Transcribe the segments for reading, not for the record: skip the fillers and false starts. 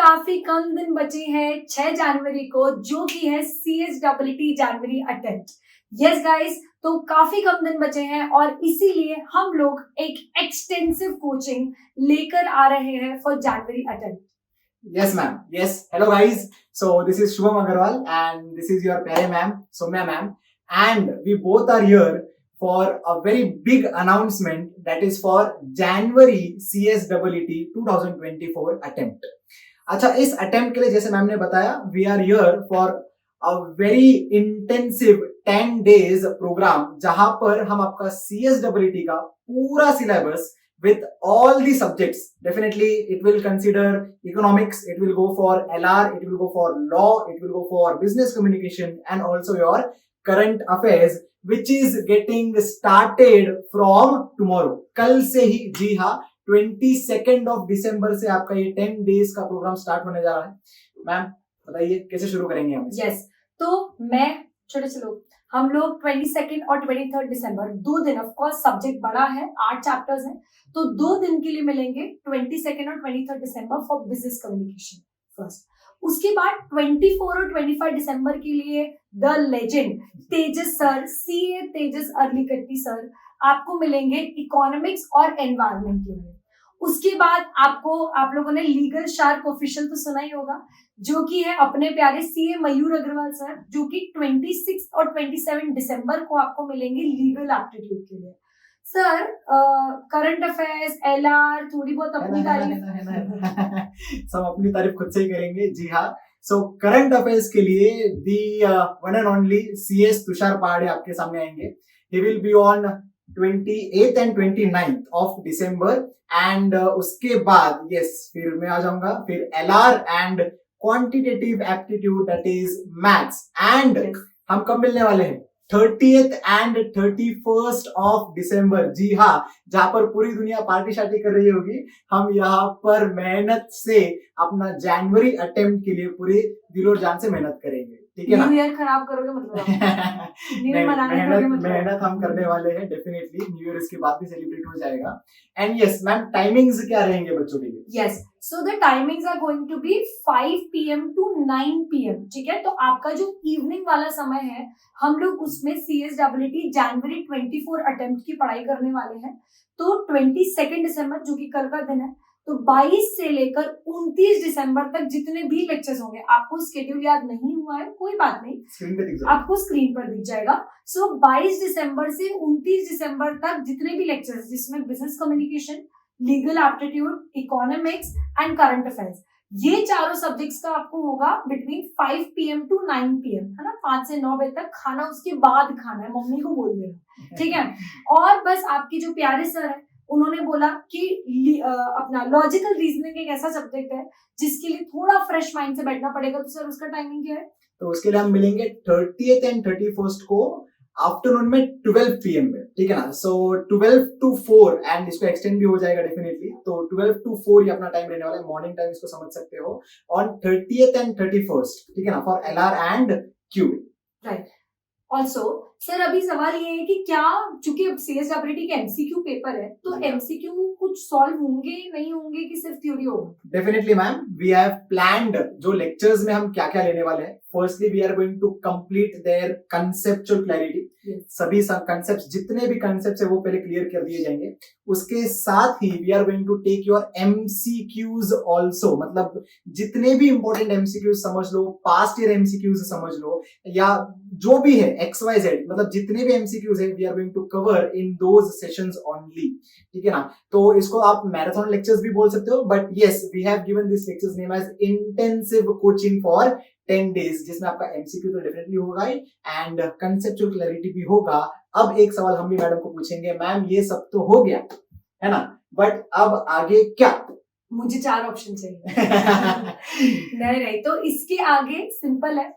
काफी कम दिन बचे हैं 6 जनवरी को, जो कि है CSEE जनवरी अटेम्प्ट। यस गाइस, तो काफी कम दिन बचे हैं और इसीलिए हम लोग एक एक्सटेंसिव कोचिंग लेकर आ रहे हैं for January attempt. Yes, ma'am. Yes. Hello, guys. So this is Shubham Agarwal, and this is your Pyare ma'am, Soumya ma'am, and we both are here for a very big announcement that is for January CSEE 2024 attempt. अच्छा, इस attempt के लिए जैसे ma'am ने बताया, we are here for a very intensive 10 days program जहां पर हम आपका CSEE का पूरा syllabus with all the subjects. Definitely it will consider economics, it will go for LR, it will go for law, it will go for business communication, and also your current affairs, which is getting started from tomorrow. कल से ही, जी हाँ, 22nd of December से आपका ये 10 days का programme start होने जा रहा है। मैम बताइए कैसे शुरू करेंगे हम? यस, तो मैं छोटे से लोग हम लोग 22 और 23 दिसंबर 2 दिन, ऑफ कोर्स सब्जेक्ट बड़ा है, 8 चैप्टर्स हैं, तो 2 दिन के लिए मिलेंगे 22 और 23 दिसंबर फॉर बिजनेस कम्युनिकेशन फर्स्ट। उसके बाद 24 और 25 दिसंबर के लिए the legend Tejas sir, CA Tejas Arlikatti sir आपको मिलेंगे इकोनॉमिक्स और एनवायरनमेंट के लिए। उसके बाद आप लोगों ने लीगल शार्क ऑफिशियल तो सुना ही होगा, जो कि है अपने प्यारे CA मयूर अग्रवाल सर, जो कि 26 और 27 दिसंबर को आपको मिलेंगे लीगल एप्टीट्यूड के लिए। सर करंट अफेयर्स, LR, थोड़ी बहुत अपनी तारीफ सब अपनी तारीफ खुद से ही करेंगे। जी हाँ, सो करंट अफेयर्स के लिए the one and only CS Tushar Pahade आपके सामने आएंगे। He will be on 28th and 29th of December, and उसके बाद यस फिर मैं आ जाऊंगा, फिर LR and quantitative aptitude that is maths. And हम कब मिलने वाले हैं? 30th and 31st of December। जी हाँ, जहां पर पूरी दुनिया पार्टी शार्टी कर रही होगी, हम यहाँ पर मेहनत से अपना जनवरी अटेम्प्ट के लिए पूरे दिलो जान से मेहनत करेंगे। ठीक है ना? न्यू ईयर खराब करोगे मतलब न्यू ईयर मनाने करोगे मतलब? मेहनत हम करने वाले हैं डेफिनेटली। न्यू ईयर इसके बाद भी सेलिब्रेट हो जाएगा। एंड यस मैम, टाइमिंग्स क्या रहेंगे बच्चों के लिए? Yes, so the timings are going to be 5 PM to 9 PM। ठीक है, तो आपका जो इवनिंग वाला समय है, हम लोग उसमें CSEE जनवरी 24 अटेम्प्ट की पढ़ाई करने वाले हैं। तो 22 दिसंबर जो कि कल का दिन है, तो 22 से लेकर 29 दिसंबर तक जितने भी लेक्चर्स होंगे, आपको स्केड्यूल याद नहीं हुआ है कोई बात नहीं, आपको स्क्रीन पर दिख जाएगा। सो 22 दिसंबर से 29 दिसंबर तक जितने भी लेक्चर्स, जिसमें business communication, legal aptitude, economics and current affairs, ये चारों सब्जेक्ट्स का आपको होगा बिटवीन 5 PM to 9 PM, है ना? 5 से 9 बजे तक खाना, उसके बाद खाना है, मम्मी को बोल देना, ठीक है? और बस आपके जो प्यारे सर है, उन्होंने बोला कि अपना लॉजिकल रीजनिंग एक ऐसा सब्जेक्ट है जिसके लिए थोड़ा फ्रेश माइंड से बैठना पड़ेगा, तो सर उसका टाइमिंग क्या है? तो उसके लिए हम मिलेंगे 30th एंड 31st को आफ्टरनून में 12 PM में। ठीक है ना? सो 12 to 4, एंड इसको एक्सटेंड भी हो जाएगा डेफिनेटली, तो 12 to 4 ये अपना टाइम रहने वाला है। मॉर्निंग टाइम इसको समझ सकते हो ऑन 30th एंड 31st। ठीक है ना? For LR and Q। Right. Also sir अभी सवाल ये है कि क्या, चूंकि अब CSEE का MCQ पेपर है, तो MCQ कुछ सॉल्व होंगे नहीं होंगे कि सिर्फ थ्योरी होगा? Definitely ma'am, we have planned जो लेक्चर्स में हम क्या क्या लेने वाले हैं। Firstly we are going to complete their conceptual clarity. सभी कंसेप्ट्स, जितने भी कंसेप्ट्स है वो पहले क्लियर कर दिए जाएंगे। उसके साथ ही we are going to take your MCQs also, मतलब जितने भी इंपॉर्टेंट MCQs समझ लो, पास्ट ईयर MCQs समझ लो, या जो भी है XYZ, मतलब जितने भी MCQs है, we are going to cover in those sessions only. ठीक है ना? तो इसको आप मैराथन लेक्चर्स भी बोल सकते हो, but yes we have given this lectures name as intensive coaching for 10 days, जिसमें आपका MCQ तो डेफिनेटली होगा ही एंड कंसेप्चुअल क्लैरिटी भी होगा। अब एक सवाल हम भी मैडम को पूछेंगे, मैम ये सब तो हो गया है ना, बट अब आगे क्या? मुझे 4 ऑप्शन चाहिए। नहीं, तो इसके आगे सिंपल है।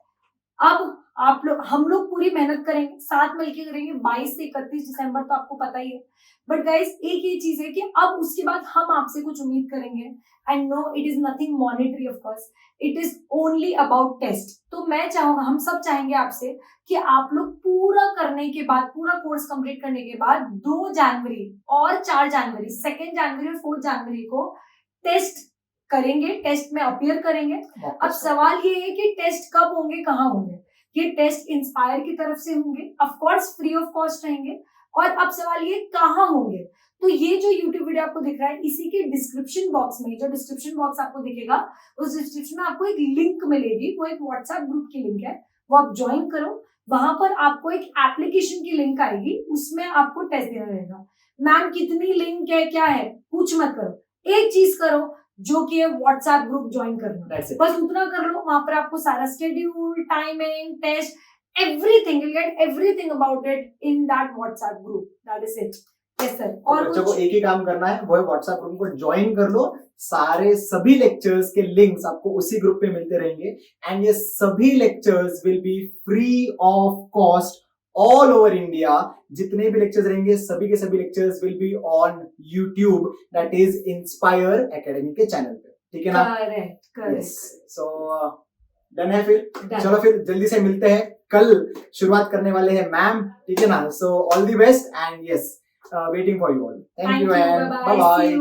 अब आप लोग, हम लोग पूरी मेहनत करेंगे, साथ मिलकर करेंगे 22 से 31 दिसंबर, तो आपको पता ही है। बट गाइस एक ये चीज है कि अब उसके बाद हम आपसे कुछ उम्मीद करेंगे, and no it is nothing monetary, of course it is only about test. तो मैं चाहूंगा, हम सब चाहेंगे आपसे कि आप लोग पूरा करने के बाद, पूरा कोर्स कंप्लीट करने के बाद 2 जनवरी और 4 जनवरी, 2 जनवरी और 4 जनवरी को टेस्ट करेंगे, टेस्ट में अपीयर करेंगे। अब सवाल ये है कि टेस्ट कब होंगे, कहाँ होंगे। ये टेस्ट इंस्पायर की तरफ से होंगे, of course free of cost रहेंगे। और अब सवाल ये कहाँ होंगे, तो ये जो YouTube वीडियो आपको दिख रहा है इसी के डिस्क्रिप्शन बॉक्स में, जो डिस्क्रिप्शन बॉक्स आपको दिखेगा उस डिस्क्रिप्शन में आपको एक लिंक मिलेगी, वो एक व्हाट्सएप ग्रुप की लिंक है, वो आप ज्वाइन करो। वहां पर आपको एक एप्लीकेशन की लिंक आएगी, उसमें आपको टेस्ट देना रहेगा। मैम कितनी लिंक है, क्या है, कुछ मत करो, एक चीज करो जो कि है व्हाट्सएप ग्रुप ज्वाइन करना, बस उतना कर लो। वहां पर आपको सारा schedule, timing, test, everything, you'll get everything about it in that WhatsApp group. That is it. Yes sir. और बच्चों को एक ही काम करना है, वो है व्हाट्सएप ग्रुप को ज्वाइन कर लो। सारे सभी लेक्चर्स के लिंक्स आपको उसी ग्रुप पे मिलते रहेंगे एंड ये सभी lectures will be free of cost all over India. जितने भी लेक्चर्स रहेंगे सभी के सभी lectures will be on YouTube, that is inspire academy के चैनल पे, ठीक है ना? करेक्ट। सो डन है फिर? चलो फिर जल्दी से मिलते हैं, कल शुरुआत करने वाले हैं मैम, ठीक है ना? So all the best and yes, waiting for you all. Thank you and bye bye.